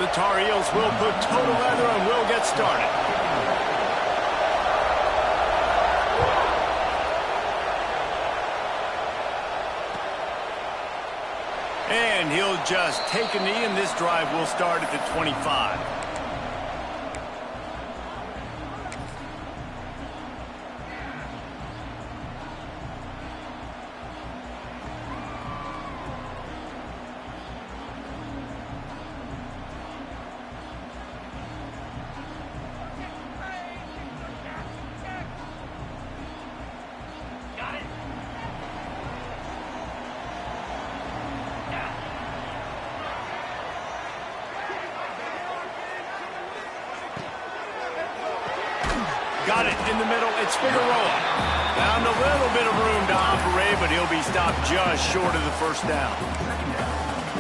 The Tar Heels will put total leather and will get started. And he'll just take a knee, and this drive will start at the 25. Got it in the middle. It's Figueroa. Found a little bit of room to operate, but he'll be stopped just short of the first down.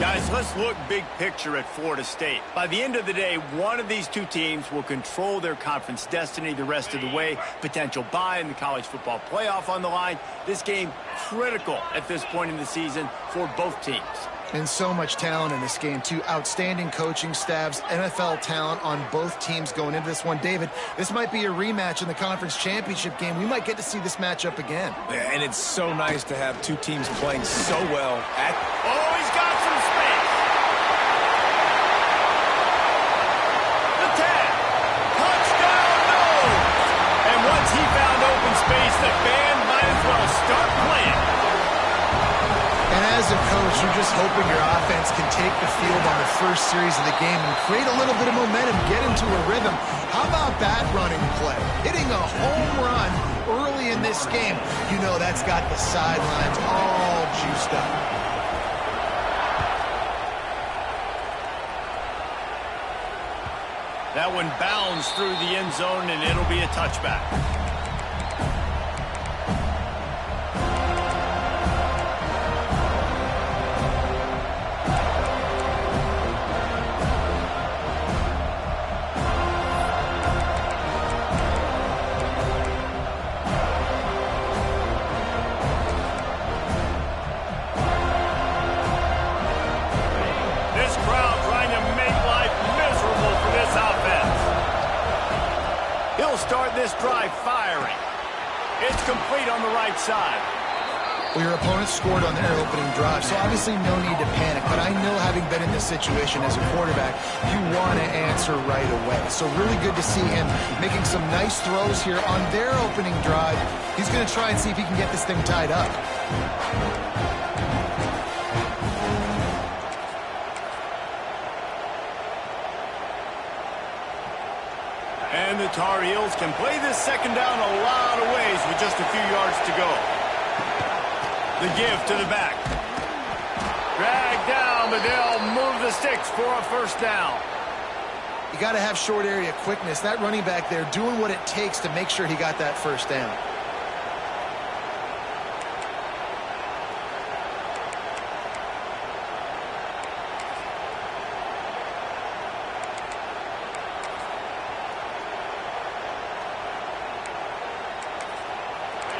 Guys, let's look big picture at Florida State. By the end of the day, one of these two teams will control their conference destiny the rest of the way. Potential bye in the college football playoff on the line. This game critical at this point in the season for both teams. And so much talent in this game, too. Outstanding coaching staffs, NFL talent on both teams going into this one. David, this might be a rematch in the conference championship game. We might get to see this matchup again. Yeah, and it's so nice to have two teams playing so well at... Oh, he's got some space. The tag. Touchdown, no. And once he found open space, the band might as well start playing. And as a coach, you're just hoping your offense can take the field on the first series of the game and create a little bit of momentum, get into a rhythm. How about that running play? Hitting a home run early in this game. You know that's got the sidelines all juiced up. That one bounds through the end zone, and it'll be a touchback. Start this drive firing. It's complete on the right side. Well, your opponent scored on their opening drive, so obviously no need to panic. But I know, having been in this situation as a quarterback, you want to answer right away. So really good to see him making some nice throws here on their opening drive. He's going to try and see if he can get this thing tied up. And the Tar Heels can play this second down a lot of ways with just a few yards to go. The give to the back. Dragged down, but they'll move the sticks for a first down. You got to have short area quickness. That running back there doing what it takes to make sure he got that first down.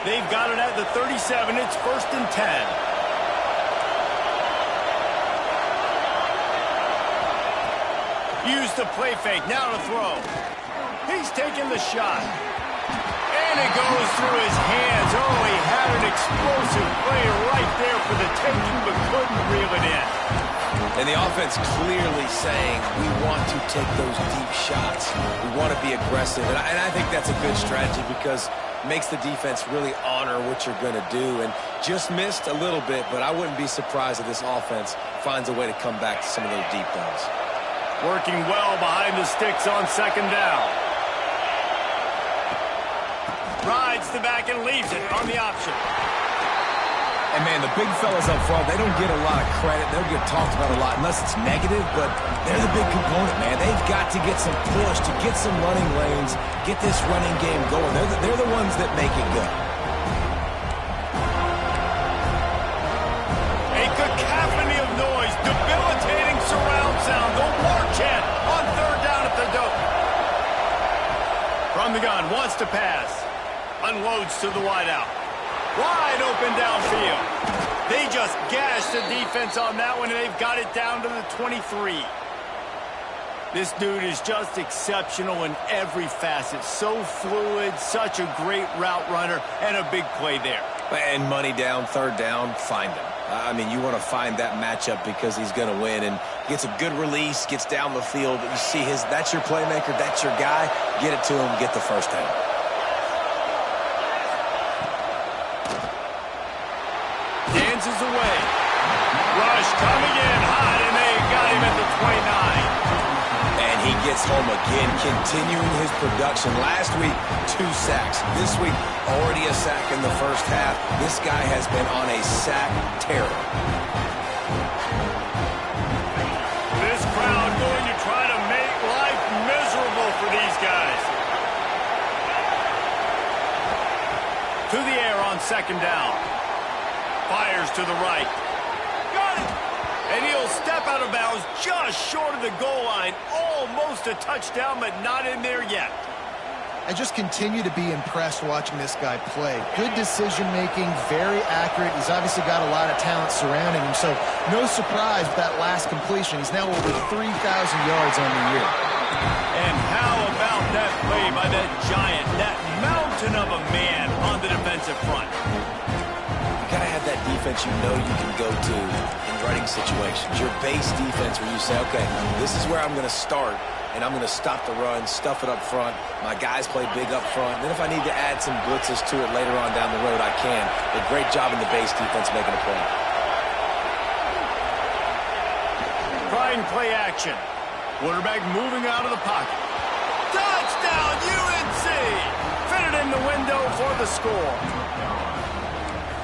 They've got it at the 37. It's 1st and 10. Use the play fake. Now to throw. He's taking the shot. And it goes through his hands. Oh, he had an explosive play right there for the taking, but couldn't reel it in. And the offense clearly saying, we want to take those deep shots. We want to be aggressive. And I think that's a good strategy because it makes the defense really honor what you're going to do. And just missed a little bit, but I wouldn't be surprised if this offense finds a way to come back to some of those deep ones. Working well behind the sticks on second down. Rides the back and leaves it on the option. And, man, the big fellas up front, they don't get a lot of credit. They'll get talked about a lot unless it's negative, but they're the big component, man. They've got to get some push, to get some running lanes, get this running game going. They're the ones that make it go. A cacophony of noise, debilitating surround sound. The war chant on third down at the dope. From the gun, wants to pass. Unloads to the wideout. Wide open downfield. They just gashed the defense on that one, and they've got it down to the 23. This dude is just exceptional in every facet. So fluid, such a great route runner, and a big play there. And money down, third down, find him. I mean, you want to find that matchup because he's going to win. And gets a good release, gets down the field. You see that's your playmaker, that's your guy. Get it to him, get the first down. Dances away. Rush coming in hot, and they got him at the 29. And he gets home again, continuing his production. Last week, 2 sacks. This week, already a sack in the first half. This guy has been on a sack tear. This crowd going to try to make life miserable for these guys. Through the air on second down. Fires to the right. Got it! And he'll step out of bounds just short of the goal line. Almost a touchdown, but not in there yet. I just continue to be impressed watching this guy play. Good decision-making, very accurate. He's obviously got a lot of talent surrounding him, so no surprise with that last completion. He's now over 3,000 yards on the year. And how about that play by that giant, that mountain of a man on the defensive front? You got to have that defense you know you can go to in running situations. Your base defense where you say, okay, this is where I'm going to start, and I'm going to stop the run, stuff it up front. My guys play big up front. And then if I need to add some blitzes to it later on down the road, I can. But great job in the base defense making a play. Trying play action. Quarterback moving out of the pocket. Touchdown, UNC! Fitted in the window for the score.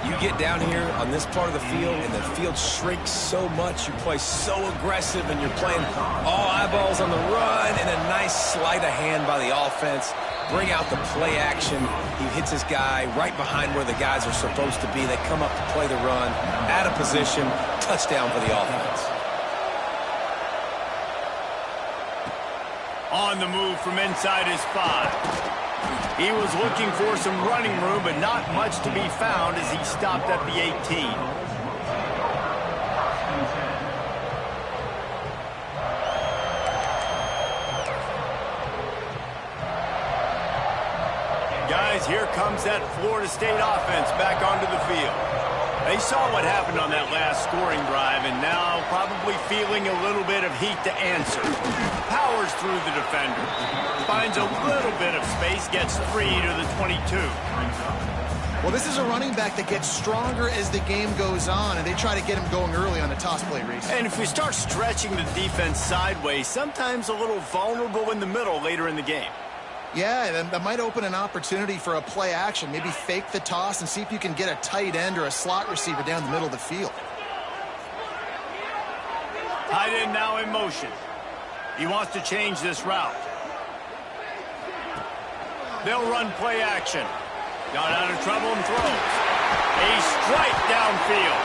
You get down here on this part of the field, and the field shrinks so much. You play so aggressive, and you're playing all eyeballs on the run, and a nice sleight of hand by the offense. Bring out the play action. He hits his guy right behind where the guys are supposed to be. They come up to play the run, out of position, touchdown for the offense. On the move from inside his 5. He was looking for some running room, but not much to be found as he stopped at the 18. Guys, here comes that Florida State offense back onto the field. They saw what happened on that last scoring drive, and now probably feeling a little bit of heat to answer. Powers through the defender. Finds a little bit of space, gets 3 to the 22. Well, this is a running back that gets stronger as the game goes on, and they try to get him going early on the toss play, Reese. And if we start stretching the defense sideways, sometimes a little vulnerable in the middle later in the game. Yeah, that might open an opportunity for a play action. Maybe fake the toss and see if you can get a tight end or a slot receiver down the middle of the field. Tight end now in motion. He wants to change this route. They'll run play action. Got out of trouble and throws. A strike downfield.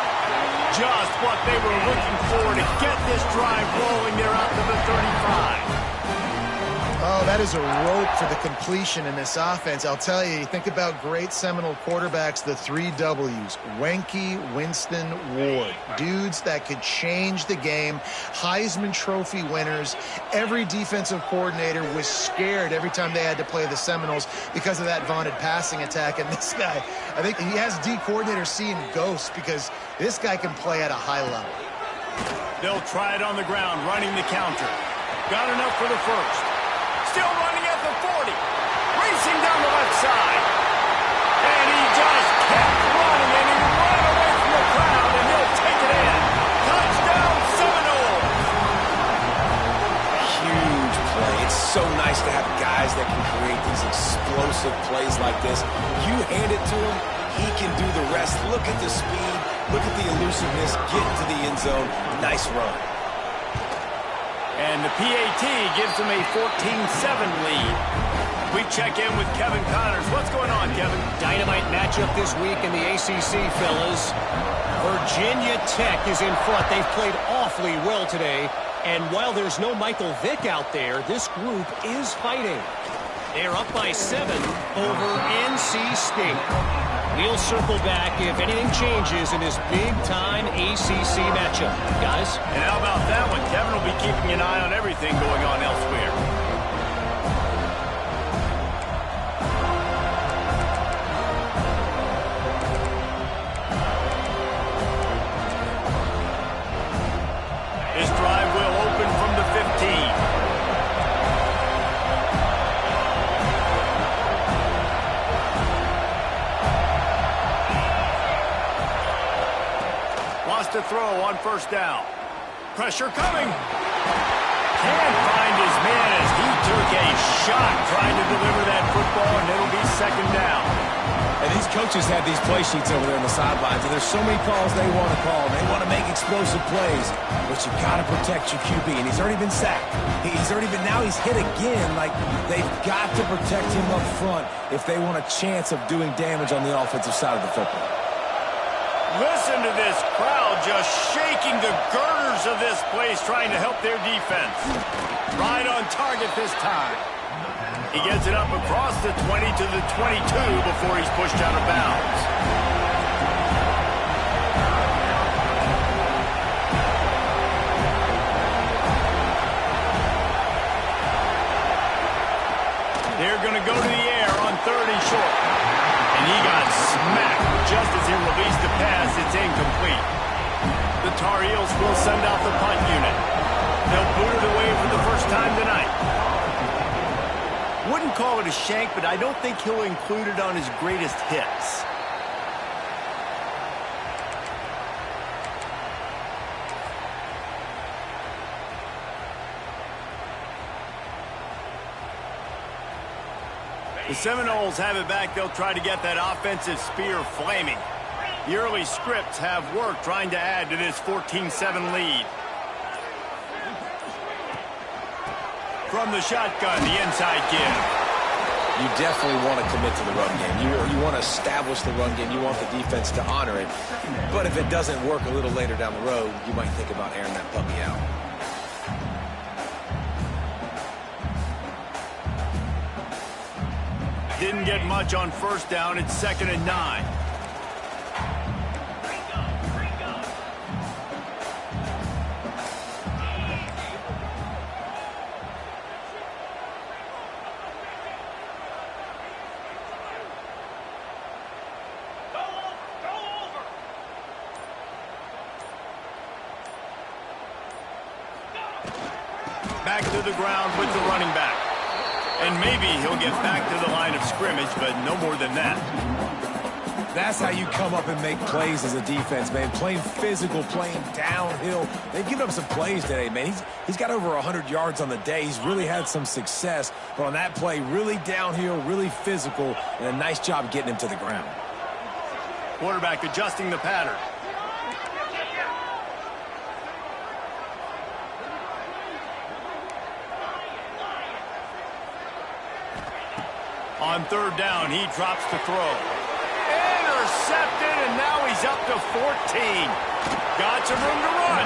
Just what they were looking for to get this drive rolling. They're out to the 35. Oh, that is a rope for the completion in this offense. I'll tell you, think about great Seminole quarterbacks, the 3 W's. Wenke, Winston, Ward. Dudes that could change the game. Heisman Trophy winners. Every defensive coordinator was scared every time they had to play the Seminoles because of that vaunted passing attack. And this guy, I think he has D coordinators seeing ghosts because this guy can play at a high level. They'll try it on the ground, running the counter. Got enough for the first. Still running at the 40. Racing down the left side. And he just kept running, and he ran away from the crowd, and he'll take it in. Touchdown, Seminoles. Huge play. It's so nice to have guys that can create these explosive plays like this. You hand it to him, he can do the rest. Look at the speed. Look at the elusiveness. Get to the end zone. Nice run. And the PAT gives them a 14-7 lead. We check in with Kevin Connors. What's going on, Kevin? Dynamite matchup this week in the ACC, fellas. Virginia Tech is in front. They've played awfully well today. And while there's no Michael Vick out there, this group is fighting. They're up by 7 over NC State. We'll circle back if anything changes in this big-time ACC matchup. Guys? And how about that one? Kevin will be keeping an eye on everything going on elsewhere. This drive will open from the 15. Lost a throw on first down. Pressure coming. Can't find his man as he took a shot trying to deliver that football, and it'll be second down. And these coaches have these play sheets over there on the sidelines, and there's so many calls they want to call. They want to make explosive plays, but you got to protect your QB, and he's already been sacked. Now he's hit again. Like, they've got to protect him up front if they want a chance of doing damage on the offensive side of the football. Listen to this crowd just shaking the girders of this place, trying to help their defense. Right on target this time. He gets it up across the 20 to the 22 before he's pushed out of bounds. They're going to go to the air on 3rd and short. And he got smacked just as he released the pass. It's incomplete. The Tar Heels will send out the punt unit. They'll boot it away for the first time tonight. Wouldn't call it a shank, but I don't think he'll include it on his greatest hits. The Seminoles have it back. They'll try to get that offensive spear flaming. The early scripts have worked trying to add to this 14-7 lead. From the shotgun, the inside give. You definitely want to commit to the run game. You want to establish the run game. You want the defense to honor it. But if it doesn't work a little later down the road, you might think about airing that puppy out. Didn't get much on first down. It's 2nd and 9. Back to the ground with the running back. And maybe he'll get back to the line of scrimmage, but no more than that. That's how you come up and make plays as a defense, man. Playing physical, playing downhill. They've given up some plays today, man. He's got over 100 yards on the day. He's really had some success. But on that play, really downhill, really physical, and a nice job getting him to the ground. Quarterback adjusting the pattern. On 3rd down, he drops the throw. Intercepted, and now he's up to 14. Got some room to run.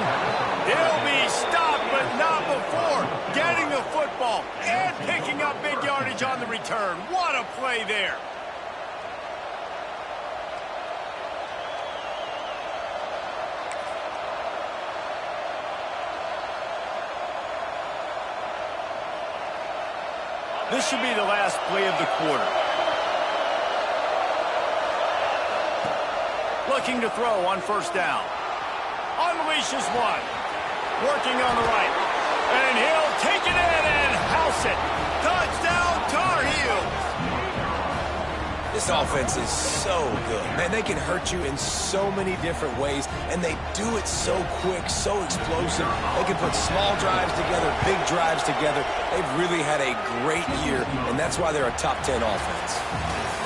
He'll be stopped, but not before getting the football and picking up big yardage on the return. What a play there. This should be the last play of the quarter. Looking to throw on first down. Unleashes one. Working on the right. And he'll take it in and house it. Touchdown, Tar Heels. This offense is so good. Man, they can hurt you in so many different ways, and they do it so quick, so explosive. They can put small drives together, big drives together. They've really had a great year, and that's why they're a top 10 offense.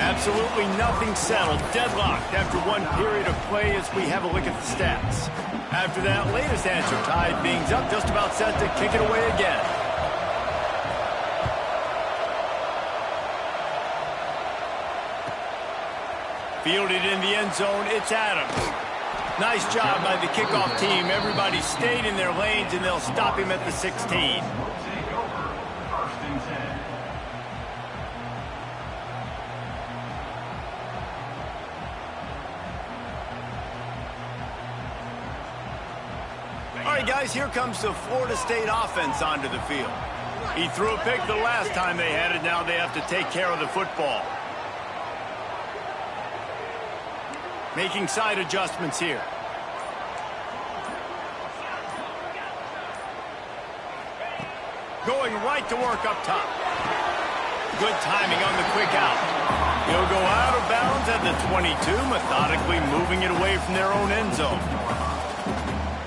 Absolutely nothing settled. Deadlocked after one period of play as we have a look at the stats. After that latest answer tied things up, just about set to kick it away again. Fielded in the end zone, it's Adams. Nice job by the kickoff team. Everybody stayed in their lanes, and they'll stop him at the 16. All right, guys. Guys, here comes the Florida State offense onto the field. He threw a pick the last time they had it. Now they have to take care of the football. Making side adjustments here. Going right to work up top. Good timing on the quick out. He'll go out of bounds at the 22, methodically moving it away from their own end zone.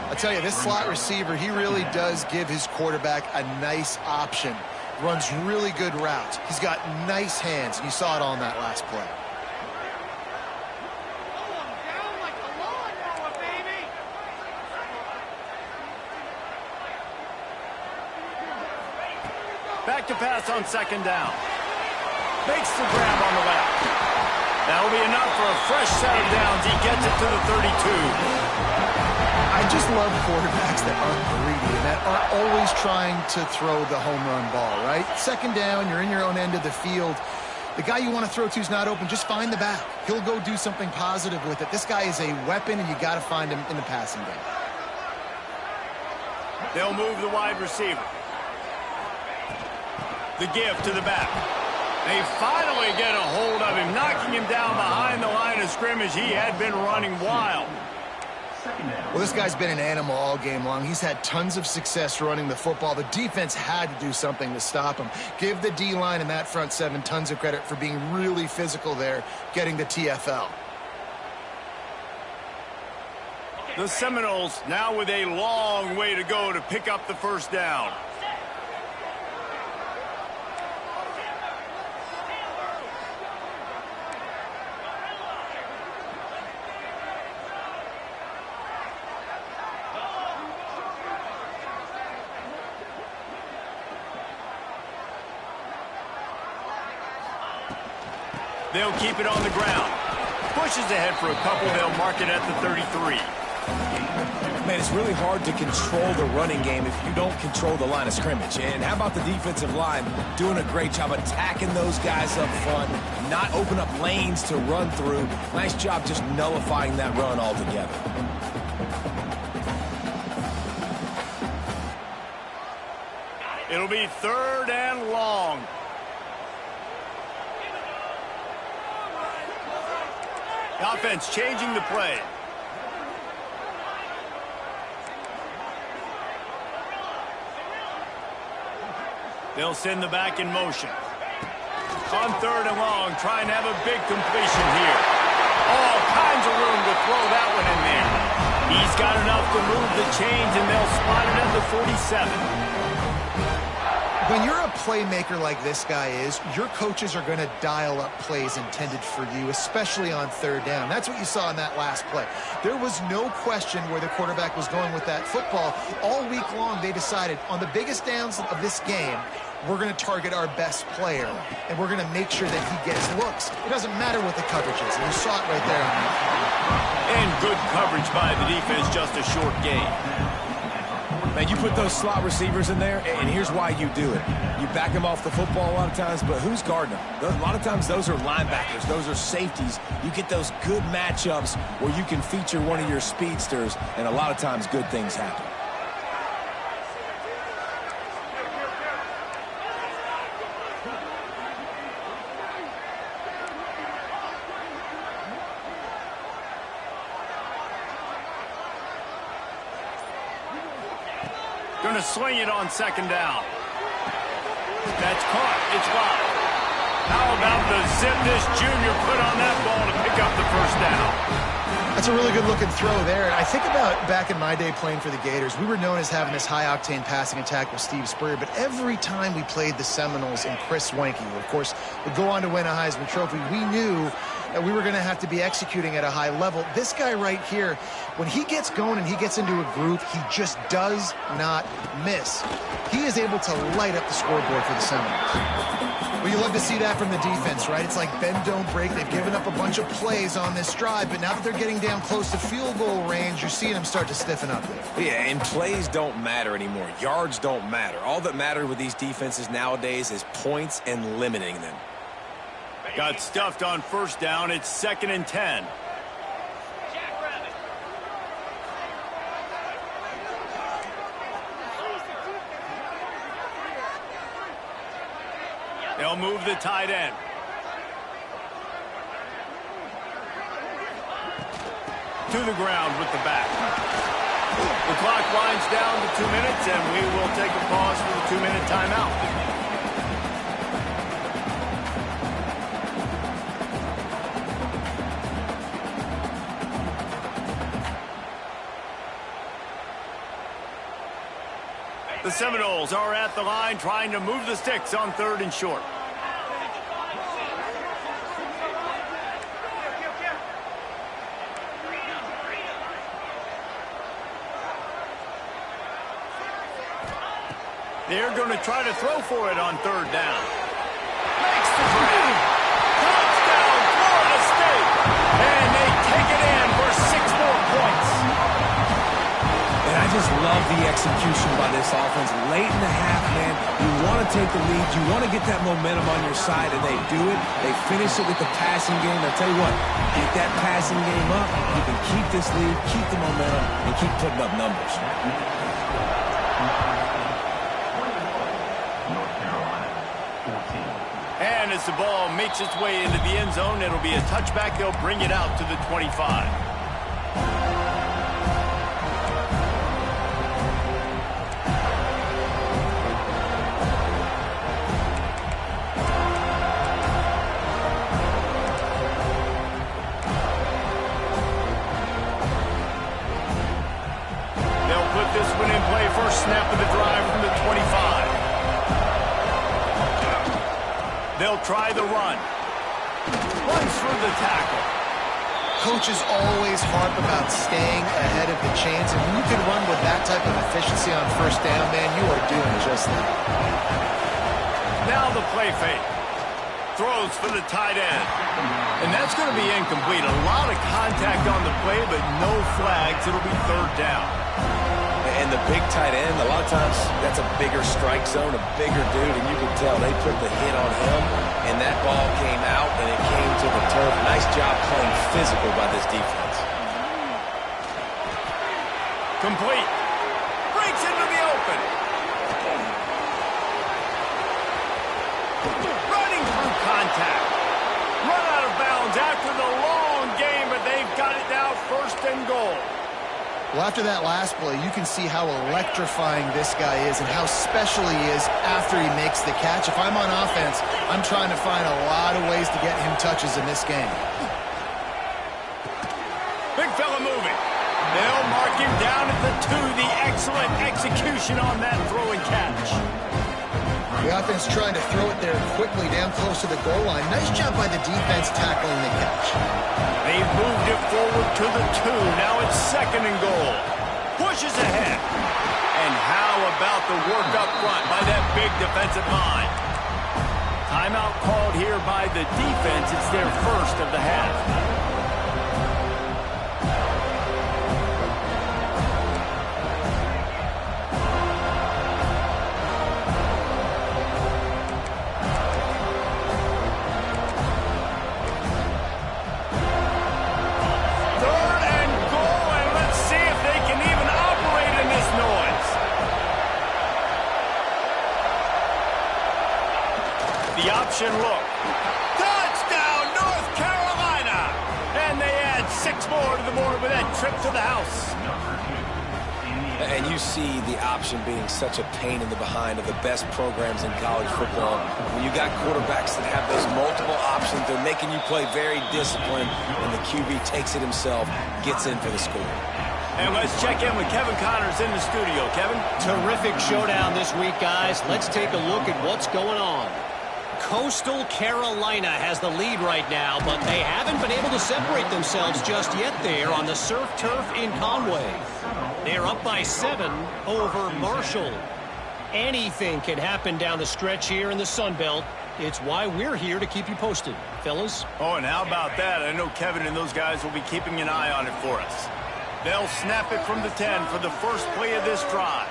I tell you, this slot receiver, he really does give his quarterback a nice option. Runs really good routes. He's got nice hands, and you saw it on that last play. Back to pass on second down. Makes the grab on the left. That'll be enough for a fresh set of downs. He gets it to the 32. I just love quarterbacks that aren't greedy and that aren't always trying to throw the home run ball, right? Second down, you're in your own end of the field. The guy you want to throw to is not open. Just find the back. He'll go do something positive with it. This guy is a weapon, and you got to find him in the passing game. They'll move the wide receiver. The give to the back. They finally get a hold of him, knocking him down behind the line of scrimmage. He had been running wild. Well, this guy's been an animal all game long. He's had tons of success running the football. The defense had to do something to stop him. Give the D-line and that front seven tons of credit for being really physical there, getting the TFL. The Seminoles now with a long way to go to pick up the first down. They'll keep it on the ground. Pushes ahead for a couple. They'll mark it at the 33. Man, it's really hard to control the running game if you don't control the line of scrimmage. And how about the defensive line doing a great job attacking those guys up front, not open up lanes to run through. Nice job just nullifying that run altogether. It'll be third and long. Offense changing the play. They'll send the back in motion. On third and long, trying to have a big completion here. All kinds of room to throw that one in there. He's got enough to move the chains, and they'll spot it at the 47. When you're a playmaker like this guy is, your coaches are going to dial up plays intended for you, especially on third down. That's what you saw in that last play. There was no question where the quarterback was going with that football. All week long, they decided on the biggest downs of this game, we're going to target our best player, and we're going to make sure that he gets looks. It doesn't matter what the coverage is, and you saw it right there. And good coverage by the defense, just a short gain. Man, you put those slot receivers in there, and here's why you do it. You back them off the football a lot of times, but who's guarding them? A lot of times those are linebackers. Those are safeties. You get those good matchups where you can feature one of your speedsters, and a lot of times good things happen. Going to sling it on second down. That's caught. It's wide. How about the zip this junior put on that ball to pick up the first down? That's a really good-looking throw there. I think about back in my day playing for the Gators, we were known as having this high-octane passing attack with Steve Spurrier, but every time we played the Seminoles and Chris Wenke, who, of course, would go on to win a Heisman Trophy, we knew that we were going to have to be executing at a high level. This guy right here, when he gets going and he gets into a groove, he just does not miss. He is able to light up the scoreboard for the Seminoles. Well, you love to see that from the defense, right? It's like bend, don't break. They've given up a bunch of plays on this drive, but now that they're getting down close to field goal range, you're seeing them start to stiffen up there. Yeah, and plays don't matter anymore. Yards don't matter. All that matters with these defenses nowadays is points and limiting them. Got stuffed on first down. It's 2nd and 10. They'll move the tight end. To the ground with the back. The clock winds down to 2 minutes, and we will take a pause for the 2-minute timeout. The Seminoles are at the line trying to move the sticks on 3rd and short. They're going to try to throw for it on 3rd down. Makes the grab. Touchdown, Florida State. And they take it in for 6 more points. And I just love the execution by this offense. Late in the half, man, you want to take the lead. You want to get that momentum on your side, and they do it. They finish it with the passing game. I'll tell you what, get that passing game up. You can keep this lead, keep the momentum, and keep putting up numbers. And as the ball makes its way into the end zone, it'll be a touchback. They'll bring it out to the 25. They'll put this one in play. First snap of the drive from the 25. They'll try the run. Runs through the tackle. Coaches always harp about staying ahead of the chains, and when you can run with that type of efficiency on 1st down, man, you are doing just that. Now the play fake. Throws for the tight end. And that's going to be incomplete. A lot of contact on the play, but no flags. It'll be 3rd down. And the big tight end, a lot of times that's a bigger strike zone, a bigger dude, and you can tell they put the hit on him, and that ball came out, and it came to the turf. Nice job playing physical by this defense. Complete. Breaks into the open. Running through contact. Run out of bounds after the long game, but they've got it now 1st and goal. Well, after that last play, you can see how electrifying this guy is and how special he is after he makes the catch. If I'm on offense, I'm trying to find a lot of ways to get him touches in this game. Big fella moving. They'll mark him down at the 2. The excellent execution on that throw and catch. The offense trying to throw it there quickly down close to the goal line. Nice job by the defense tackling the catch. They've moved it forward to the 2. Now it's 2nd and goal. Pushes ahead. And how about the work up front by that big defensive line? Timeout called here by the defense. It's their 1st of the half. The option look. Touchdown, North Carolina! And they add 6 more to the board with that trip to the house. And you see the option being such a pain in the behind of the best programs in college football. When you got quarterbacks that have those multiple options, they're making you play very disciplined, and the QB takes it himself, gets in for the score. And let's check in with Kevin Connors in the studio. Kevin? Terrific showdown this week, guys. Let's take a look at what's going on. Coastal Carolina has the lead right now, but they haven't been able to separate themselves just yet there on the surf turf in Conway. They're up by 7 over Marshall. Anything can happen down the stretch here in the Sun Belt. It's why we're here to keep you posted, fellas. Oh, and how about that? I know Kevin and those guys will be keeping an eye on it for us. They'll snap it from the 10 for the first play of this drive.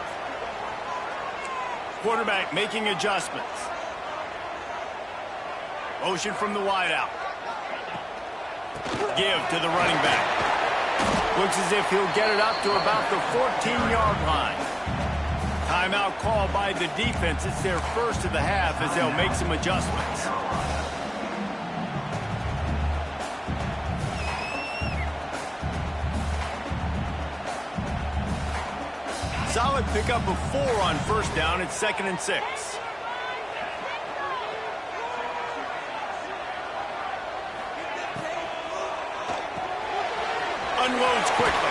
Quarterback making adjustments. Motion from the wideout. Give to the running back. Looks as if he'll get it up to about the 14-yard line. Timeout call by the defense. It's their first of the half as they'll make some adjustments. Solid pickup of 4 on first down. It's 2nd and 6. Unloads quickly.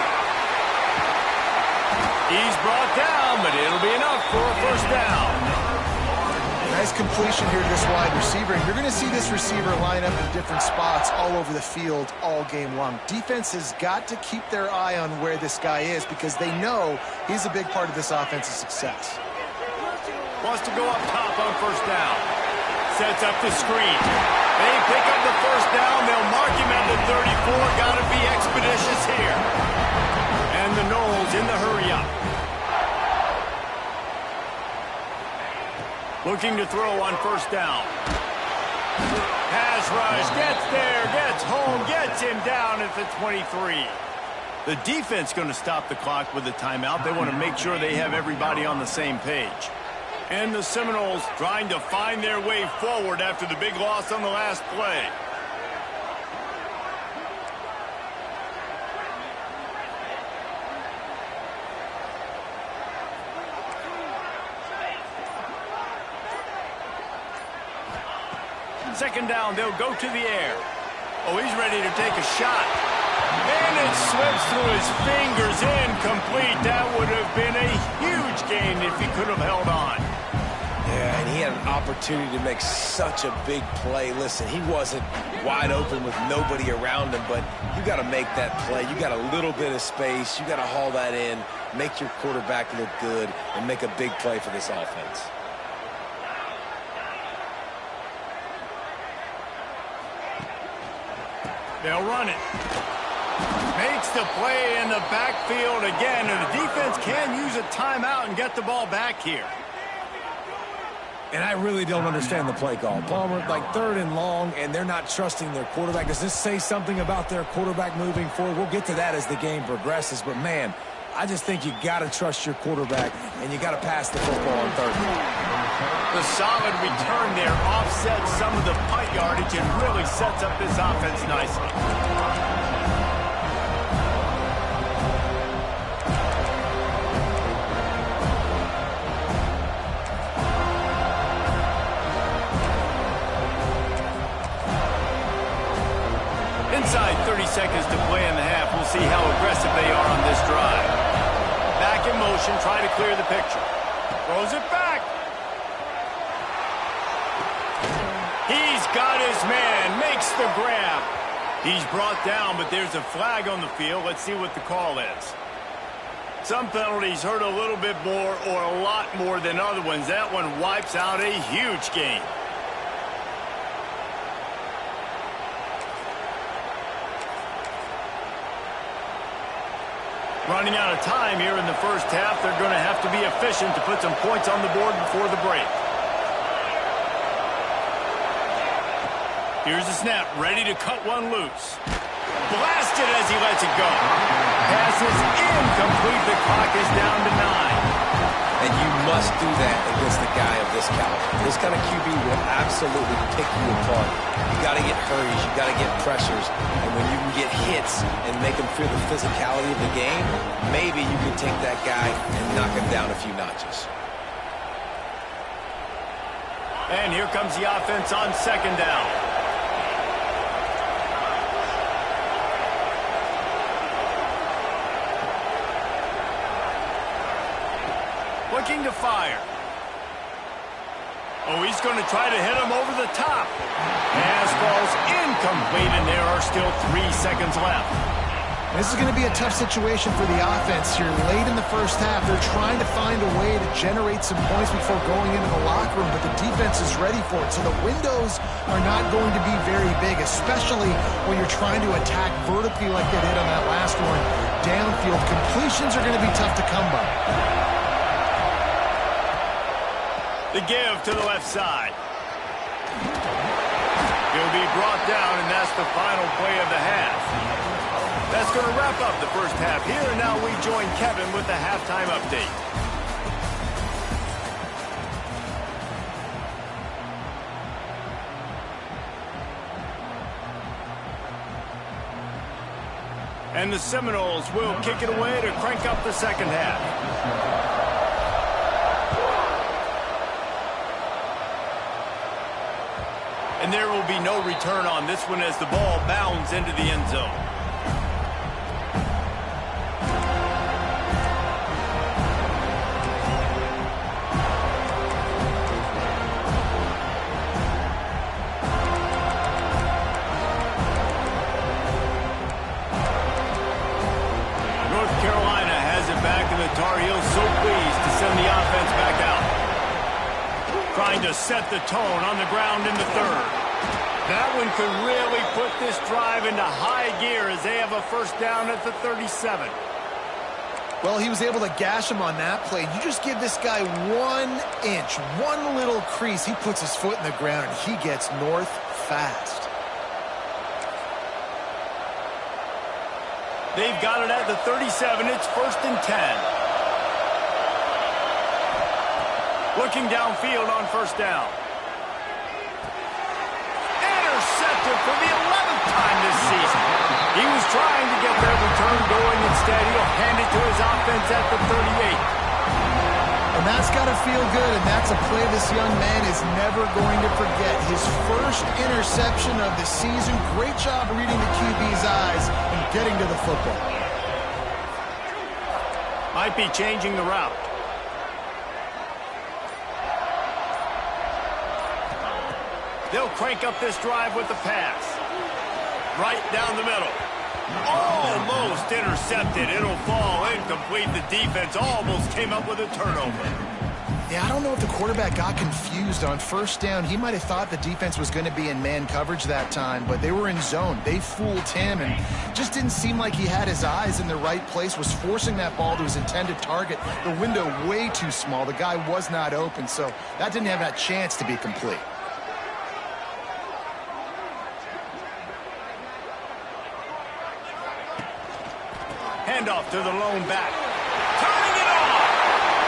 He's brought down, but it'll be enough for a first down. Nice completion here to this wide receiver. And you're going to see this receiver line up in different spots all over the field all game long. Defense has got to keep their eye on where this guy is because they know he's a big part of this offense's success. Wants to go up top on first down. Sets up the screen. They pick up the first down. They'll mark him at the 34. Got to be expeditious here. And the Knowles in the hurry up. Looking to throw on first down. Pass rush, gets there, gets home, gets him down at the 23. The defense going to stop the clock with a timeout. They want to make sure they have everybody on the same page. And the Seminoles trying to find their way forward after the big loss on the last play. Second down, they'll go to the air. Oh, he's ready to take a shot. And it slips through his fingers, incomplete. That would have been a huge gain if he could have held on. Yeah, and he had an opportunity to make such a big play. Listen, he wasn't wide open with nobody around him, but you got to make that play. You got a little bit of space. You got to haul that in, make your quarterback look good, and make a big play for this offense. They'll run it. Makes the play in the backfield again, and the defense can use a timeout and get the ball back here. And I really don't understand the play call. Palmer, like 3rd and long, and they're not trusting their quarterback. Does this say something about their quarterback moving forward? We'll get to that as the game progresses, but man, I just think you got to trust your quarterback, and you got to pass the football on 3rd and long. The solid return there offsets some of the punt yardage and really sets up this offense nicely. Inside 30 seconds to play in the half. We'll see how aggressive they are on this drive. Back in motion, try to clear the picture. Throws it back. He's got his man, makes the grab. He's brought down, but there's a flag on the field. Let's see what the call is. Some penalties hurt a little bit more or a lot more than other ones. That one wipes out a huge game. Running out of time here in the first half. They're going to have to be efficient to put some points on the board before the break. Here's the snap, ready to cut one loose. Blasted as he lets it go. Pass is incomplete. The clock is down to 9. And you must do that against a guy of this caliber. This kind of QB will absolutely pick you apart. You got to get hurries. You got to get pressures. And when you can get hits and make him feel the physicality of the game, maybe you can take that guy and knock him down a few notches. And here comes the offense on second down. Looking to fire. Oh, he's going to try to hit him over the top. Pass falls incomplete, and there are still 3 seconds left. This is going to be a tough situation for the offense here. Late in the first half, they're trying to find a way to generate some points before going into the locker room, but the defense is ready for it. So the windows are not going to be very big, especially when you're trying to attack vertically like they did on that last one. Downfield completions are going to be tough to come by. The give to the left side. He'll be brought down, and that's the final play of the half. That's going to wrap up the first half here, and now we join Kevin with the halftime update. And the Seminoles will kick it away to crank up the second half. And there will be no return on this one as the ball bounds into the end zone. Tar Heels so pleased to send the offense back out. Trying to set the tone on the ground in the third. That one could really put this drive into high gear as they have a first down at the 37. Well, he was able to gash him on that play. You just give this guy 1 inch, one little crease. He puts his foot in the ground, and he gets north fast. They've got it at the 37. It's 1st and 10. Looking downfield on first down. Intercepted for the 11th time this season. He was trying to get that return going. Instead, he'll hand it to his offense at the 38. And that's got to feel good, and that's a play this young man is never going to forget. His first interception of the season. Great job reading the QB's eyes and getting to the football. Might be changing the route. They'll crank up this drive with the pass. Right down the middle. Almost intercepted. It'll fall incomplete. The defense almost came up with a turnover. Yeah, I don't know if the quarterback got confused on first down. He might have thought the defense was going to be in man coverage that time, but they were in zone. They fooled him and just didn't seem like he had his eyes in the right place, was forcing that ball to his intended target. The window way too small. The guy was not open, so that didn't have that chance to be complete. Handoff to the lone back. Turning it on.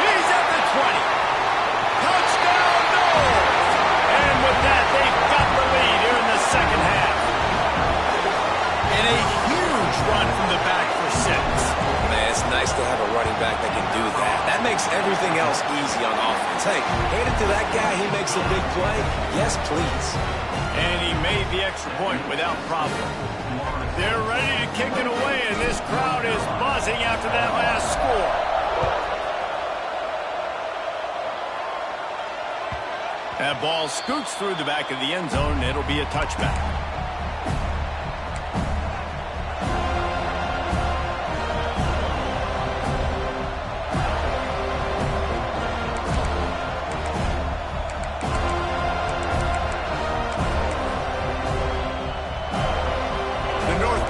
He's at the 20. Touchdown, Noles. And with that, they've got the lead here in the second half. And a huge run from the back for 6. Man, it's nice to have a running back that can do that. That makes everything else easy on offense. Hey, hand it to that guy. He makes a big play. Yes, please. And he made the extra point without problem. They're ready to kick it away, and this crowd is buzzing after that last score. That ball scoots through the back of the end zone, and it'll be a touchback.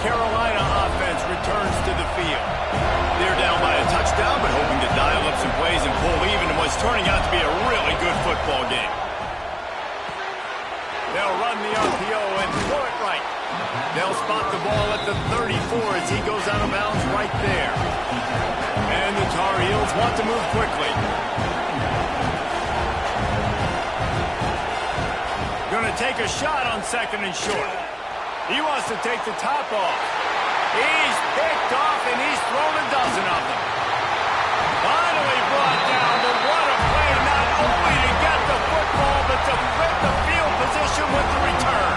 Carolina offense returns to the field. They're down by a touchdown, but hoping to dial up some plays and pull even in what's turning out to be a really good football game. They'll run the RPO and throw it right. They'll spot the ball at the 34 as he goes out of bounds right there. And the Tar Heels want to move quickly. Going to take a shot on 2nd and short. He wants to take the top off. He's picked off, and he's thrown a dozen of them. Finally brought down, but what a play, not only to get the football, but to flip the field position with the return.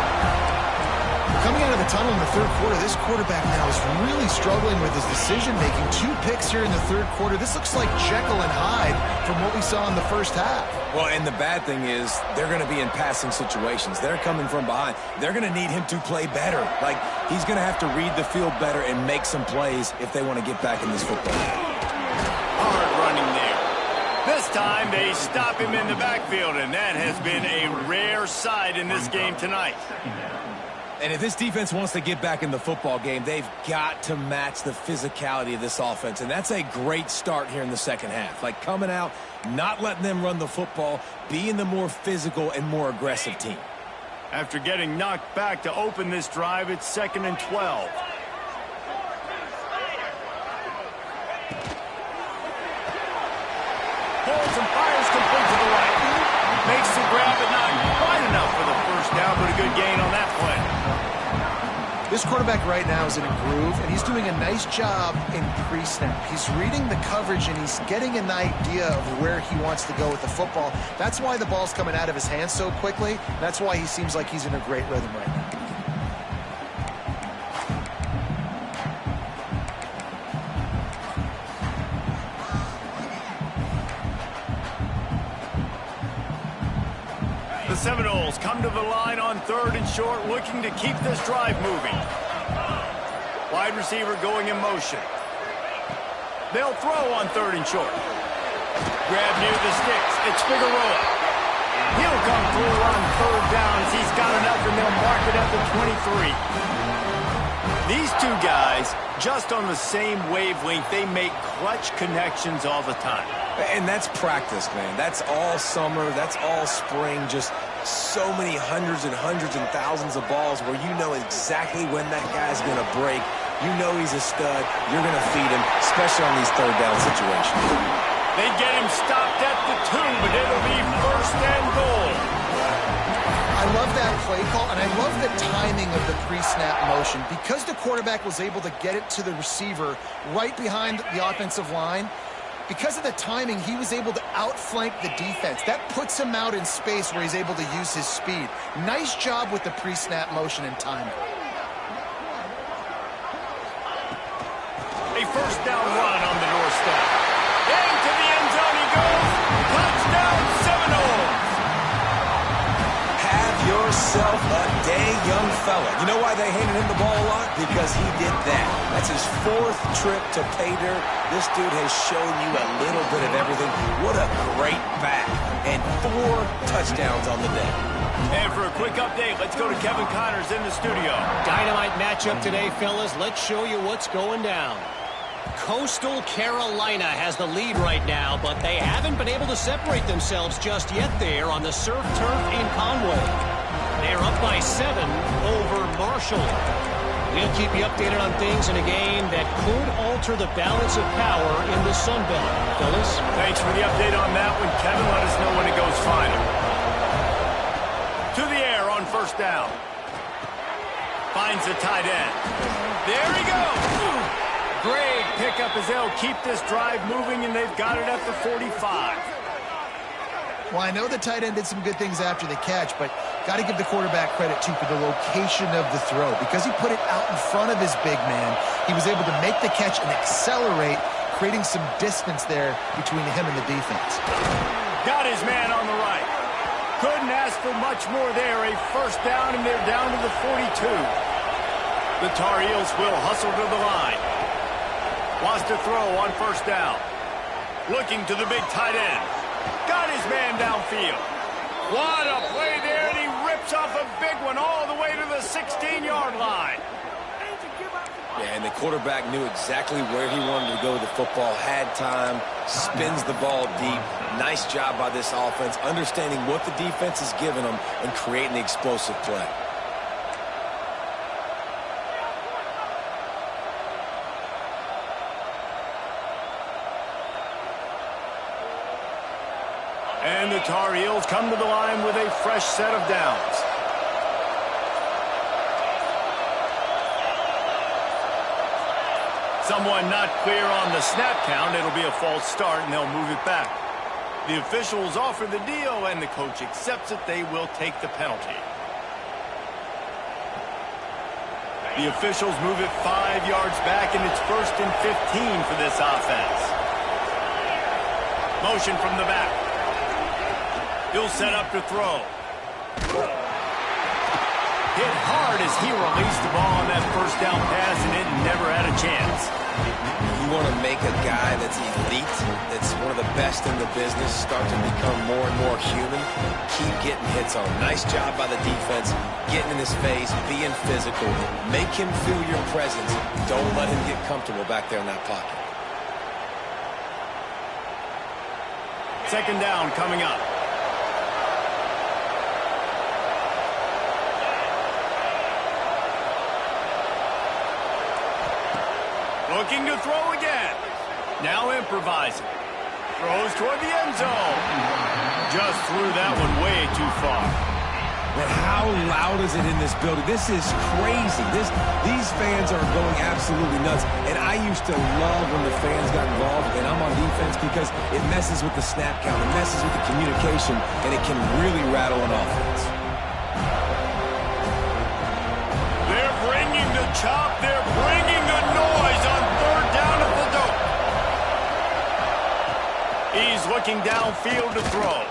Coming out of the tunnel in the third quarter, this quarterback now is really struggling with his decision-making. 2 picks here in the third quarter. This looks like Jekyll and Hyde from what we saw in the first half. Well, and the bad thing is they're going to be in passing situations. They're coming from behind. They're going to need him to play better. Like, he's going to have to read the field better and make some plays if they want to get back in this football game. Hard running there. This time they stop him in the backfield, and that has been a rare sight in this game tonight. And if this defense wants to get back in the football game, they've got to match the physicality of this offense. And that's a great start here in the second half. Like coming out, not letting them run the football, being the more physical and more aggressive team. After getting knocked back to open this drive, it's 2nd and 12. Pulls and fires complete to the right. Makes the grab, but not quite enough for the first down, but a good gain on that play. This quarterback right now is in a groove, and he's doing a nice job in pre-snap. He's reading the coverage, and he's getting an idea of where he wants to go with the football. That's why the ball's coming out of his hands so quickly. That's why he seems like he's in a great rhythm right now. The Seminoles come to the line on 3rd and short, looking to keep this drive moving. Wide receiver going in motion. They'll throw on 3rd and short. Grab near the sticks. It's Figueroa. He'll come through on 3rd down as he's got enough, and they'll mark it at the 23. These two guys, just on the same wavelength, they make clutch connections all the time. And that's practice, man. That's all summer. That's all spring. Just so many hundreds and thousands of balls where you know exactly when that guy's going to break. You know he's a stud. You're going to feed him, especially on these 3rd down situations. They get him stopped at the 2, but it'll be 1st and goal. I love that play call, and I love the timing of the pre-snap motion. Because the quarterback was able to get it to the receiver right behind the offensive line, because of the timing, he was able to outflank the defense. That puts him out in space where he's able to use his speed. Nice job with the pre-snap motion and timing. A 1st down run on the doorstep. Into the end zone he goes. Touchdown, Seminoles. Have yourself a day, young fella. You know why they handed him the ball a lot? Because he did that. That's his 4th trip to pay dirt. This dude has shown you a little bit of everything. What a great back. And 4 touchdowns on the day. And for a quick update, let's go to Kevin Connors in the studio. Dynamite matchup today, fellas. Let's show you what's going down. Coastal Carolina has the lead right now, but they haven't been able to separate themselves just yet there on the surf turf in Conway. They're up by 7 over Marshall. We'll keep you updated on things in a game that could alter the balance of power in the Sun Belt. Fellas? Thanks for the update on that one, Kevin. Let us know when it goes final. To the air on 1st down. Finds the tight end. There he goes. Great pickup as they'll keep this drive moving, and they've got it at the 45. Well, I know the tight end did some good things after the catch, but got to give the quarterback credit, too, for the location of the throw. Because he put it out in front of his big man, he was able to make the catch and accelerate, creating some distance there between him and the defense. Got his man on the right. Couldn't ask for much more there. A 1st down, and they're down to the 42. The Tar Heels will hustle to the line. Wants to throw on 1st down. Looking to the big tight end. Got his man downfield. What a play there, and he rips off a big one all the way to the 16-yard line. Yeah, and the quarterback knew exactly where he wanted to go with the football, had time, spins the ball deep. Nice job by this offense, understanding what the defense is giving them and creating the explosive play. And the Tar Heels come to the line with a fresh set of downs. Someone not clear on the snap count. It'll be a false start, and they'll move it back. The officials offer the deal, and the coach accepts it. They will take the penalty. The officials move it 5 yards back, and it's 1st and 15 for this offense. Motion from the back. He'll set up to throw. Hit hard as he released the ball on that 1st down pass, and it never had a chance. You want to make a guy that's elite, that's one of the best in the business, start to become more and more human. Keep getting hits on. Nice job by the defense, getting in his face, being physical. Make him feel your presence. Don't let him get comfortable back there in that pocket. 2nd down coming up. Looking to throw again. Now improvising. Throws toward the end zone. Just threw that one way too far. Man, how loud is it in this building? This is crazy. These fans are going absolutely nuts. And I used to love when the fans got involved, and I'm on defense because it messes with the snap count, it messes with the communication, and it can really rattle an offense. They're bringing the chop. They're bringing the noise on third down at the dope. He's looking downfield to throw.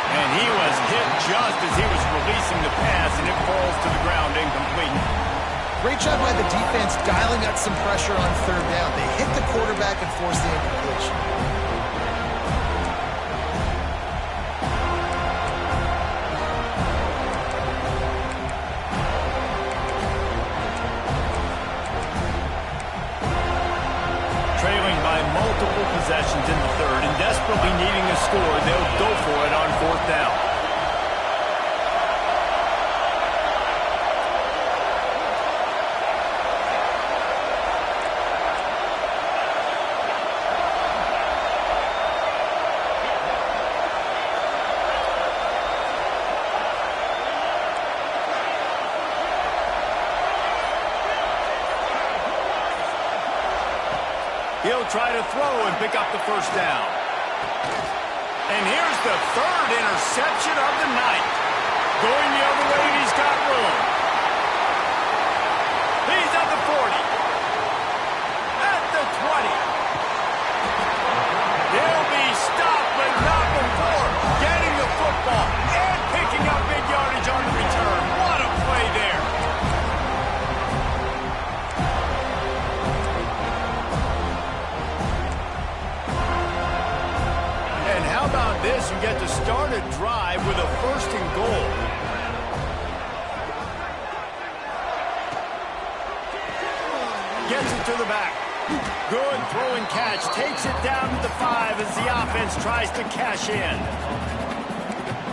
And he was hit just as he was releasing the pass, and it falls to the ground incomplete. Great job by the defense dialing up some pressure on third down. They hit the quarterback and forced the incompletion. Trailing by multiple possessions in the third and desperately needing a score, they'll go for it on fourth down. He'll try to throw and pick up the first down. And here's the third interception of the night. Going the other way, and he's got room. He's at the 40. At the 20. He'll be stopped, but not before getting the football and picking up big yardage on the return. What a play there. How about this? You get to start a drive with a first and goal. Gets it to the back. Good throwing catch. Takes it down to the 5 as the offense tries to cash in.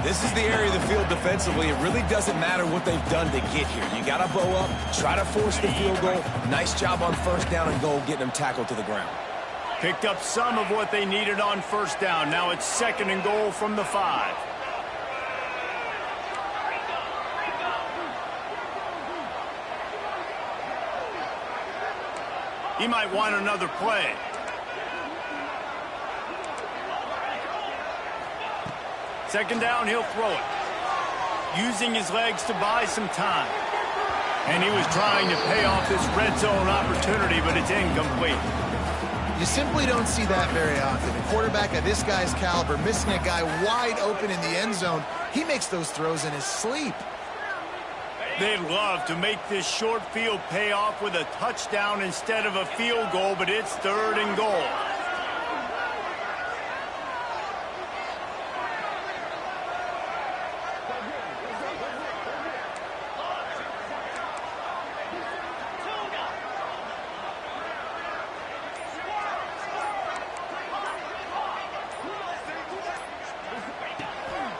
This is the area of the field defensively. It really doesn't matter what they've done to get here. You got to bow up, try to force the field goal. Nice job on first down and goal, getting them tackled to the ground. Picked up some of what they needed on first down. Now it's second and goal from the 5. He might want another play. Second down, he'll throw it. Using his legs to buy some time. And he was trying to pay off this red zone opportunity, but it's incomplete. You simply don't see that very often. A quarterback of this guy's caliber missing a guy wide open in the end zone. He makes those throws in his sleep. They'd love to make this short field pay off with a touchdown instead of a field goal, but it's third and goal.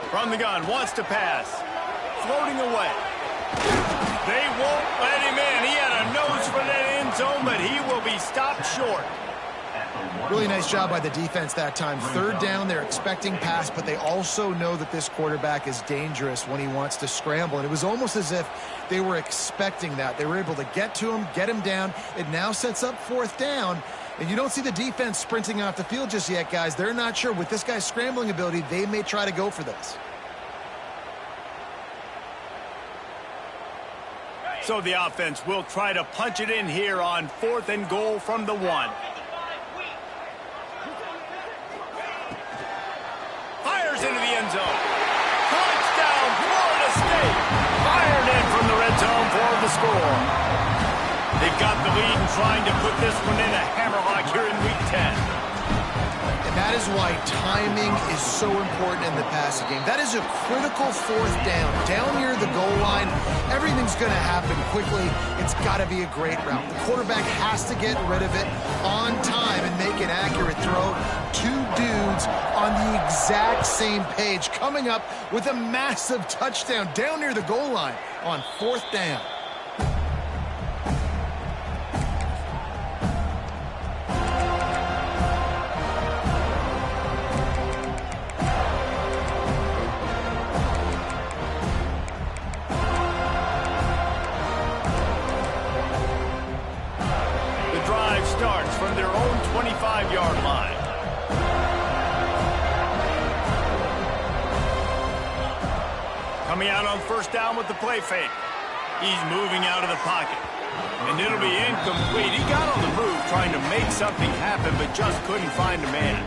From the gun, wants to pass. Floating away. They won't let him in. He had a nose for that end zone, but he will be stopped short. Really nice job by the defense that time. Third down, they're expecting pass, but they also know that this quarterback is dangerous when he wants to scramble. And it was almost as if they were expecting that. They were able to get to him, get him down. It now sets up fourth down. And you don't see the defense sprinting off the field just yet, guys. They're not sure. With this guy's scrambling ability, they may try to go for this. So the offense will try to punch it in here on fourth and goal from the 1. Fires into the end zone. Touchdown, Florida State. Fired in from the red zone for the score. They've got the lead and trying to put this one in a hammerlock here in Week 10. And that is why timing is so important in the passing game. That is a critical fourth down. Down near the goal line, everything's going to happen quickly. It's got to be a great route. The quarterback has to get rid of it on time and make an accurate throw. Two dudes on the exact same page coming up with a massive touchdown down near the goal line on fourth down. Coming out on first down with the play fake. He's moving out of the pocket. And it'll be incomplete. He got on the move trying to make something happen, but just couldn't find a man.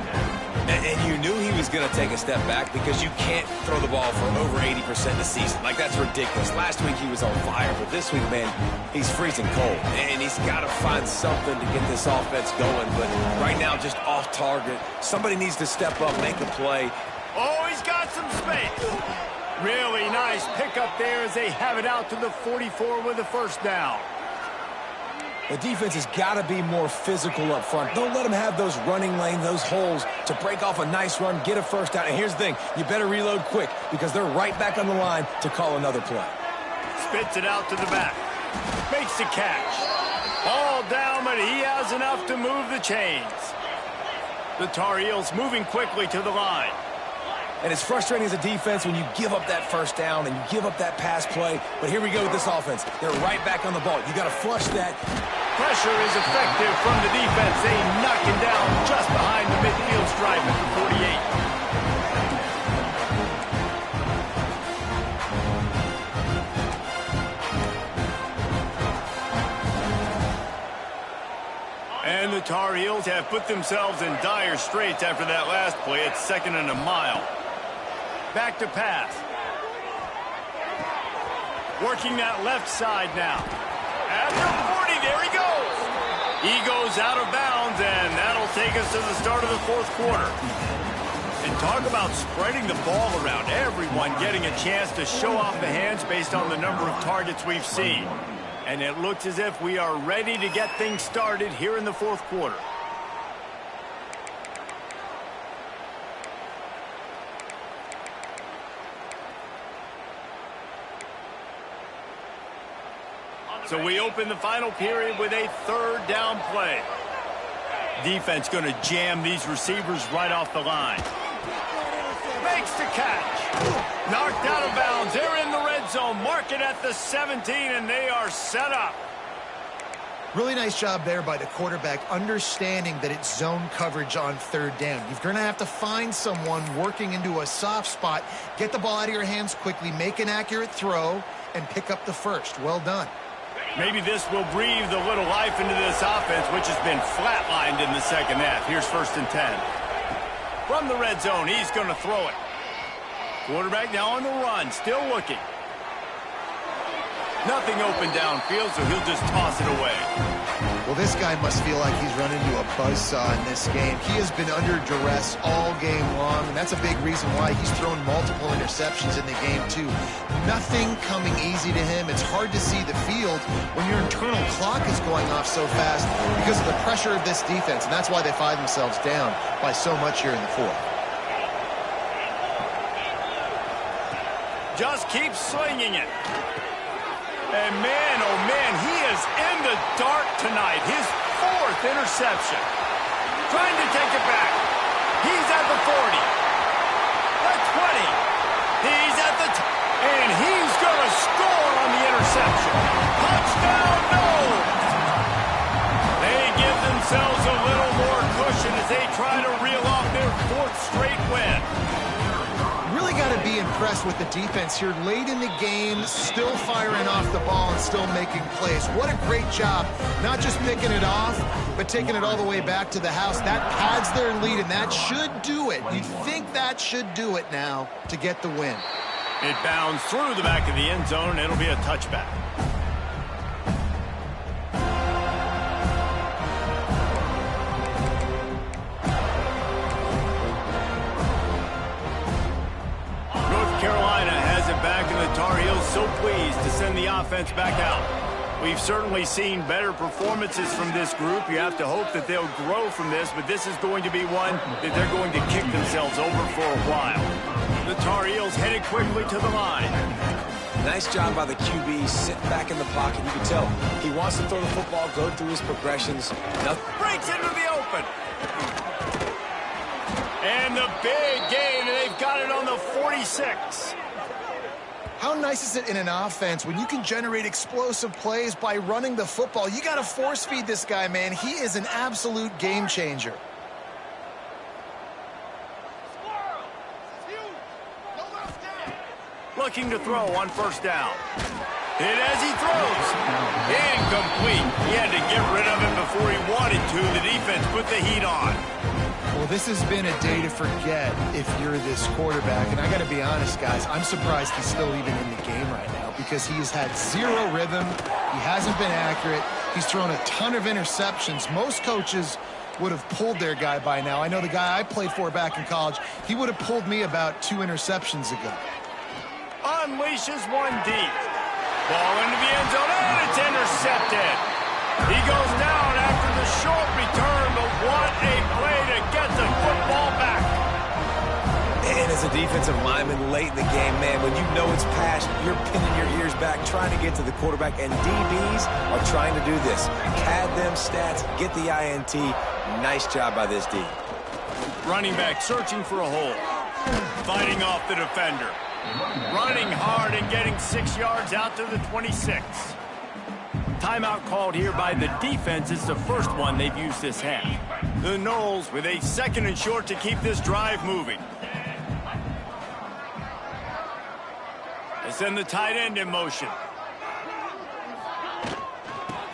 And you knew he was going to take a step back because you can't throw the ball for over 80% this season. Like, that's ridiculous. Last week he was on fire, but this week, man, he's freezing cold. And he's got to find something to get this offense going. But right now, just off target. Somebody needs to step up, make a play. Oh, he's got some space. Really nice pickup there as they have it out to the 44 with a first down. The defense has got to be more physical up front. Don't let them have those running lanes, those holes to break off a nice run, get a first down. And here's the thing, you better reload quick because they're right back on the line to call another play. Spits it out to the back. Makes the catch. All down, but he has enough to move the chains. The Tar Heels moving quickly to the line. And it's frustrating as a defense when you give up that first down and you give up that pass play. But here we go with this offense. They're right back on the ball. You got to flush that. Pressure is effective from the defense. They knock him down just behind the midfield stripe at the 48. And the Tar Heels have put themselves in dire straits after that last play. It's 2nd and a mile. Back to pass. Working that left side now. At the 40, there he goes. He goes out of bounds, and that'll take us to the start of the 4th quarter. And talk about spreading the ball around. Everyone getting a chance to show off the hands based on the number of targets we've seen. And it looks as if we are ready to get things started here in the 4th quarter. So we open the final period with a 3rd down play. Defense going to jam these receivers right off the line. Makes the catch. Knocked out of bounds. They're in the red zone. Mark it at the 17, and they are set up. Really nice job there by the quarterback, understanding that it's zone coverage on 3rd down. You're going to have to find someone working into a soft spot, get the ball out of your hands quickly, make an accurate throw, and pick up the first. Well done. Maybe this will breathe a little life into this offense, which has been flatlined in the 2nd half. Here's 1st and 10. From the red zone, he's going to throw it. Quarterback now on the run, still looking. Nothing open downfield, so he'll just toss it away. Well, this guy must feel like he's run into a buzzsaw in this game. He has been under duress all game long, and that's a big reason why he's thrown multiple interceptions in the game, too. Nothing coming easy to him. It's hard to see the field when your internal clock is going off so fast because of the pressure of this defense, and that's why they find themselves down by so much here in the 4th. Just keep slinging it. And man, oh man, he is in the dark tonight. His 4th interception. Trying to take it back. He's at the 40. The 20. He's at the... and he's going to score on the interception. Touchdown, no! They give themselves a little more cushion as they try to reel off their 4th straight win. Really got to be impressed with the defense here late in the game, still firing off the ball and still making plays. What a great job, not just picking it off, but taking it all the way back to the house. That pads their lead, and that should do it. You'd think that should do it now to get the win. It bounds through the back of the end zone, and it'll be a touchback. Carolina has it back, and the Tar Heels so pleased to send the offense back out. We've certainly seen better performances from this group. You have to hope that they'll grow from this, but this is going to be one that they're going to kick themselves over for a while. The Tar Heels headed quickly to the line. Nice job by the QB, sitting back in the pocket. You can tell he wants to throw the football, go through his progressions. Breaks into the open. And the big gain, and they've got it on the 46. How nice is it in an offense when you can generate explosive plays by running the football? You got to force feed this guy, man. He is an absolute game changer. looking to throw on first down. Hit as he throws. Incomplete. He had to get rid of it before he wanted to. The defense put the heat on. Well, this has been a day to forget if you're this quarterback. And I got to be honest, guys, I'm surprised he's still even in the game right now because he has had zero rhythm. He hasn't been accurate. He's thrown a ton of interceptions. Most coaches would have pulled their guy by now. I know the guy I played for back in college, he would have pulled me about 2 interceptions ago. Unleashes one deep. Ball into the end zone, and it's intercepted. He goes down after the short return, but what a play to get the football back. And as a defensive lineman late in the game, man, when you know it's passed, you're pinning your ears back, trying to get to the quarterback, and DBs are trying to do this. Pad them stats, get the INT. Nice job by this D. Running back searching for a hole. Fighting off the defender. Running hard and getting 6 yards out to the 26. Timeout called here by the defense. It's the first one they've used this half. The Noles with a 2nd and short to keep this drive moving. They send the tight end in motion.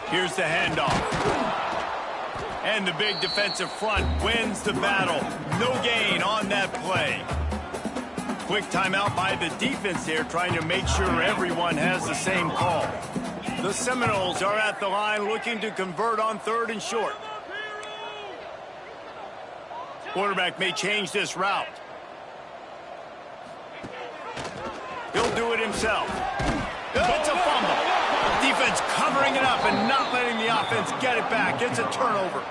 Here's the handoff. And the big defensive front wins the battle. No gain on that play. Quick timeout by the defense here, trying to make sure everyone has the same call. The Seminoles are at the line looking to convert on 3rd and short. Quarterback may change this route. He'll do it himself. It's a fumble. Defense covering it up and not letting the offense get it back. It's a turnover.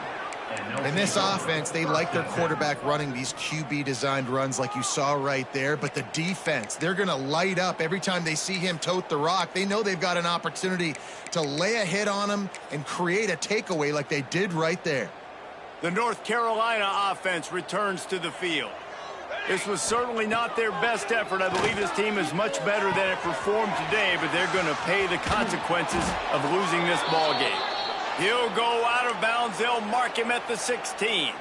In this offense, they like their quarterback running these QB-designed runs like you saw right there. But the defense, they're going to light up every time they see him tote the rock. They know they've got an opportunity to lay a hit on him and create a takeaway like they did right there. The North Carolina offense returns to the field. This was certainly not their best effort. I believe this team is much better than it performed today, but they're going to pay the consequences of losing this ball game. He'll go out of bounds. They'll mark him at the 16.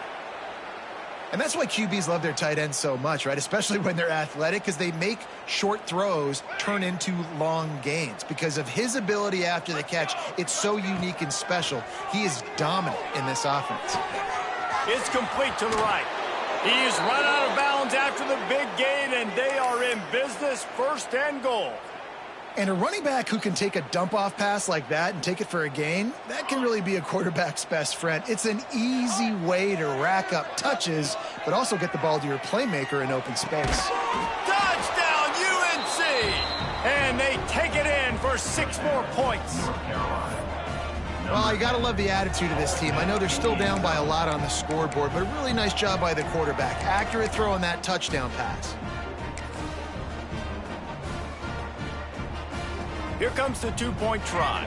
And that's why QBs love their tight ends so much, right? Especially when they're athletic, because they make short throws turn into long gains. Because of his ability after the catch, it's so unique and special. He is dominant in this offense. It's complete to the right. He's run out of bounds after the big gain, and they are in business, 1st and goal. And a running back who can take a dump-off pass like that and take it for a gain, that can really be a quarterback's best friend. It's an easy way to rack up touches, but also get the ball to your playmaker in open space. Touchdown, UNC! And they take it in for 6 more points. Well, you got to love the attitude of this team. I know they're still down by a lot on the scoreboard, but a really nice job by the quarterback. Accurate throw on that touchdown pass. Here comes the 2-point try.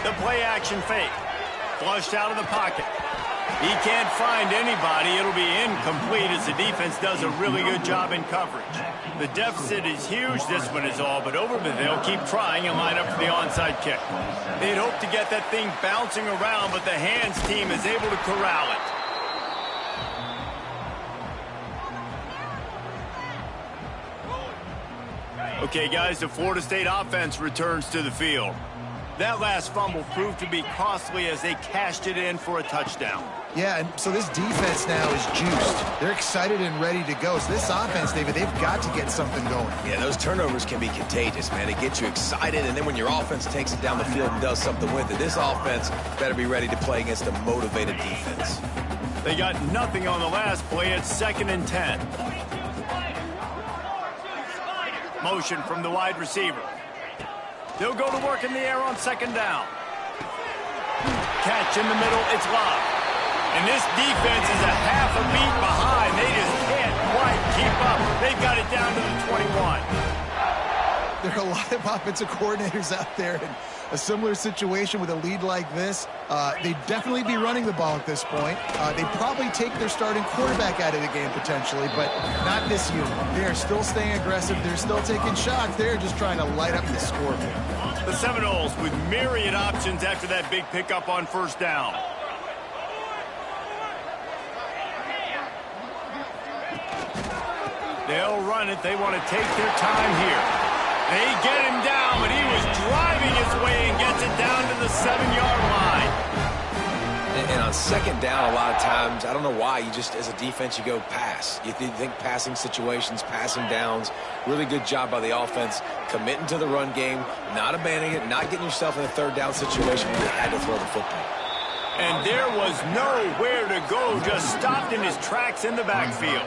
The play action fake. Flushed out of the pocket. He can't find anybody. It'll be incomplete as the defense does a really good job in coverage. The deficit is huge, this one is all, but they'll keep trying and line up for the onside kick. They'd hope to get that thing bouncing around, but the hands team is able to corral it. Okay, guys, the Florida State offense returns to the field. That last fumble proved to be costly as they cashed it in for a touchdown. Yeah, and so this defense now is juiced. They're excited and ready to go. So this offense, David, they've got to get something going. Yeah, those turnovers can be contagious, man. It gets you excited, and then when your offense takes it down the field and does something with it, this offense better be ready to play against a motivated defense. They got nothing on the last play. It's 2nd and 10. Motion from the wide receiver. They'll go to work in the air on 2nd down. Catch in the middle, it's Love. And this defense is a half a beat behind. They just can't quite keep up. They've got it down to the 21. There are a lot of offensive coordinators out there in a similar situation with a lead like this. They'd definitely be running the ball at this point. They'd probably take their starting quarterback out of the game potentially, but not this unit. They are still staying aggressive. They're still taking shots. They're just trying to light up the scoreboard. The Seminoles with myriad options after that big pickup on 1st down. They'll run it. They want to take their time here. They get him down, but he was driving his way and gets it down to the 7-yard line. And on second down, a lot of times, I don't know why, you just, as a defense, you go pass. You think passing situations, passing downs. Really good job by the offense, committing to the run game, not abandoning it, not getting yourself in a third down situation where you had to throw the football. And there was nowhere to go, just stopped in his tracks in the backfield.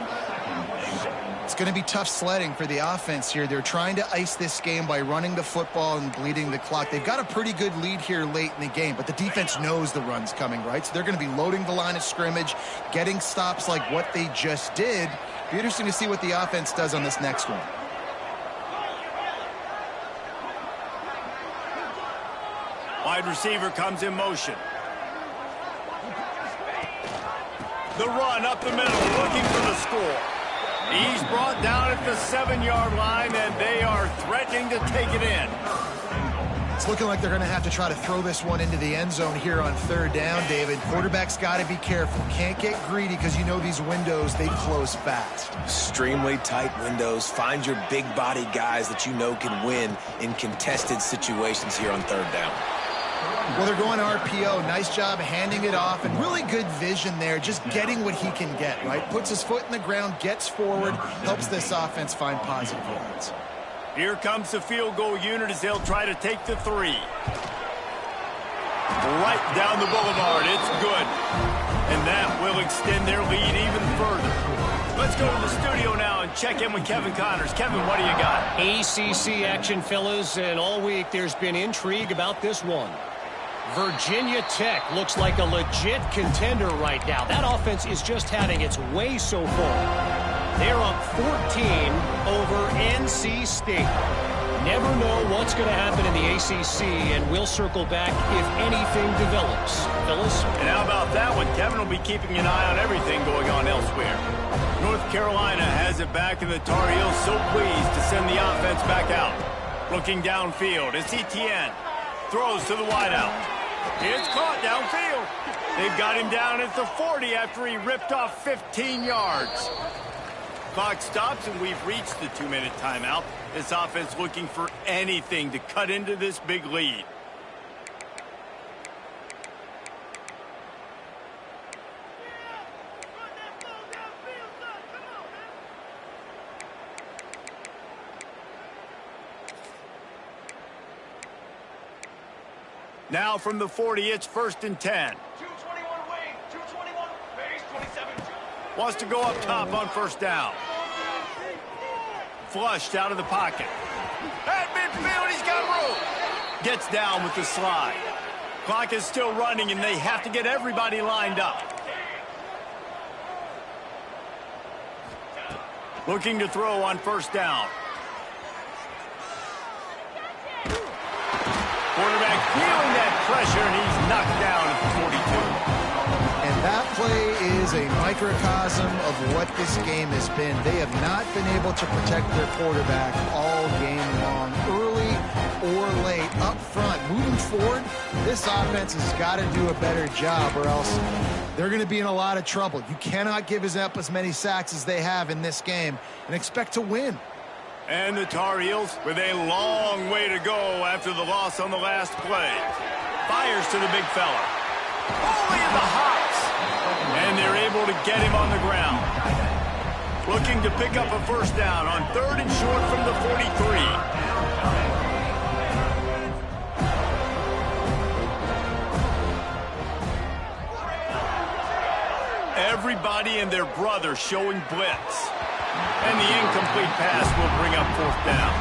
It's going to be tough sledding for the offense here. They're trying to ice this game by running the football and bleeding the clock. They've got a pretty good lead here late in the game, but the defense knows the run's coming, right? So they're going to be loading the line of scrimmage, getting stops like what they just did. Be interesting to see what the offense does on this next one. Wide receiver comes in motion. The run up the middle, looking for the score. He's brought down at the 7-yard line, and they are threatening to take it in. It's looking like they're going to have to try to throw this one into the end zone here on third down, David. Quarterback's got to be careful. Can't get greedy because you know these windows, they close fast. Extremely tight windows. Find your big body guys that you know can win in contested situations here on third down. Well, they're going RPO. Nice job handing it off, and really good vision there, just getting what he can get, right? Puts his foot in the ground, gets forward, helps this offense find positive yards. Here comes the field goal unit as they'll try to take the 3. Right down the boulevard. It's good. And that will extend their lead even further. Let's go to the studio now and check in with Kevin Connors. Kevin, what do you got? ACC action, fellas, and all week there's been intrigue about this one. Virginia Tech looks like a legit contender right now. That offense is just having its way so far. They're up 14 over NC State. Never know what's going to happen in the ACC, and we'll circle back if anything develops. Phyllis? And how about that one? Kevin will be keeping an eye on everything going on elsewhere. North Carolina has it back, and the Tar Heels so pleased to send the offense back out. Looking downfield, it's Etienne. Throws to the wideout. It's caught downfield. They've got him down at the 40 after he ripped off 15 yards. Clock stops, and we've reached the 2-minute timeout. This offense looking for anything to cut into this big lead. Now from the 40, it's 1st and 10. 221 wing, 221 base, 27. Wants to go up top on 1st down. Flushed out of the pocket. At midfield, he's got room. Gets down with the slide. Clock is still running, and they have to get everybody lined up. Looking to throw on 1st down. Quarterback feeling that pressure, and he's knocked down at the 42. And that play is a microcosm of what this game has been. They have not been able to protect their quarterback all game long, early or late, up front. Moving forward, this offense has got to do a better job, or else they're going to be in a lot of trouble. You cannot give up as many sacks as they have in this game and expect to win. And the Tar Heels with a long way to go after the loss on the last play. Fires to the big fella. Only in the hops. And they're able to get him on the ground. Looking to pick up a 1st down on 3rd and short from the 43. Everybody and their brother showing blitz. And the incomplete pass will bring up 4th down.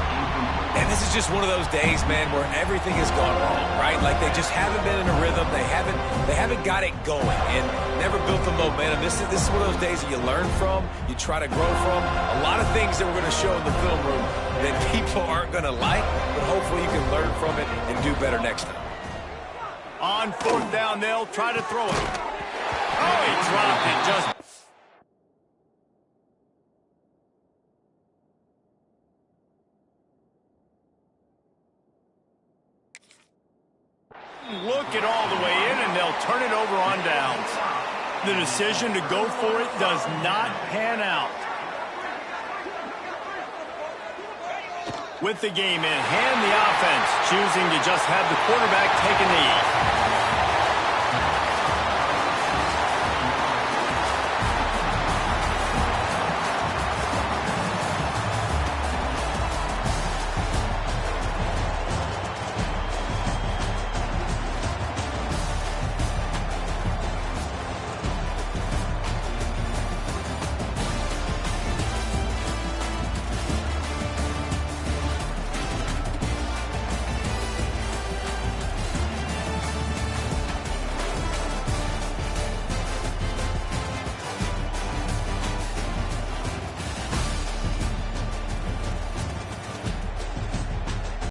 And this is just one of those days, man, where everything has gone wrong, right? Like they just haven't been in a rhythm. They haven't got it going and never built the momentum. This is one of those days that you learn from, you try to grow from. A lot of things that we're going to show in the film room that people aren't going to like, but hopefully you can learn from it and do better next time. On 4th down, they'll try to throw it. Oh, he dropped it just... Look it all the way in, and they'll turn it over on downs. The decision to go for it does not pan out. With the game in hand, the offense choosing to just have the quarterback take a knee.